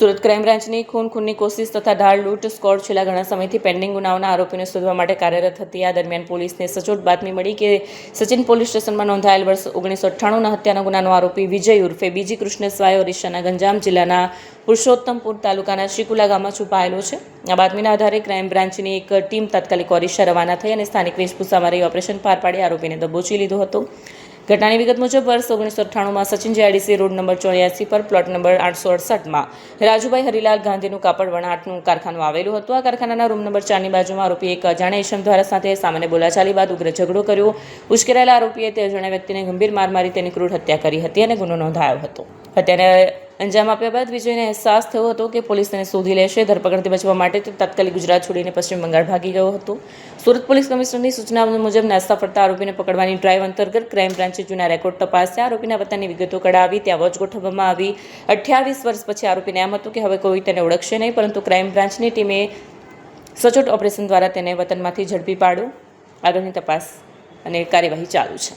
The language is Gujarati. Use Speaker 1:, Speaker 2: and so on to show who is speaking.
Speaker 1: સુરત ક્રાઇમ બ્રાન્ચની ખૂનની કોશિશ તથા ઢાળ લૂંટ સ્કોડ છેલ્લા ઘણા સમયથી પેન્ડિંગ ગુનાઓના આરોપીને શોધવા માટે કાર્યરત હતી. આ દરમિયાન પોલીસને સચોટ બાતમી મળી કે સચિન પોલીસ સ્ટેશનમાં નોંધાયેલ વર્ષ 1998ના હત્યાના ગુનાનો આરોપી વિજય ઉર્ફે બીજી કૃષ્ણસ્વાય ઓરિસ્સાના ગંજામ જિલ્લાના પુરુષોત્તમપુર તાલુકાના શિકુલા ગામમાં છુપાયેલો છે. આ બાતમીના આધારે ક્રાઇમ બ્રાન્ચની એક ટીમ તાત્કાલિક ઓરિસ્સા રવાના થઈ અને સ્થાનિક વેશભૂષામાં રહી ઓપરેશન પાર પાડી આરોપીને દબોચી લીધો હતો. ઘટનાની વિગત મુજબ વર્ષ 1998માં સચિન જેઆઈડીસી રોડ નંબર 84 પર પ્લોટ નંબર 868માં રાજુભાઈ હરિલાલ ગાંધીનું કાપડ વણાટનું કારખાનું આવેલું હતું. આ કારખાનાના રૂમ નંબર 4ની બાજુમાં આરોપી એક અજાણ્યા ઈસમ દ્વારા સાથે સામાન્ય બોલાચાલી બાદ ઉગ્ર ઝઘડો કર્યો. ઉશ્કેરાયેલા આરોપીએ તે અજાણ્યા વ્યક્તિને ગંભીર માર મારી તેની ક્રૂર હત્યા કરી હતી અને ગુનો નોંધાયો હતો. હત્યાને અંજામ આપ્યા બાદ વિજયને અહેસાસ થયો હતો કે પોલીસ તેને શોધી લેશે. ધરપકડથી બચવા માટે તે તાત્કાલિક ગુજરાત છોડીને પશ્ચિમ બંગાળ ભાગી ગયો હતો. સુરત પોલીસ કમિશનરની સૂચના મુજબ નાસ્તા ફરતા આરોપીને પકડવાની ડ્રાઈવ અંતર્ગત ક્રાઇમ બ્રાન્ચે જૂના રેકોર્ડ તપાસ્યા. આરોપીના વતનની વિગતો કઢાવી ત્યાં વોચ ગોઠવવામાં આવી. 28 વર્ષ પછી આરોપીને એમ હતું કે હવે કોઈ તેને ઓળખશે નહીં, પરંતુ ક્રાઇમ બ્રાન્ચની ટીમે સચોટ ઓપરેશન દ્વારા તેને વતનમાંથી ઝડપી પાડ્યો. આગળની તપાસ અને કાર્યવાહી ચાલુ છે.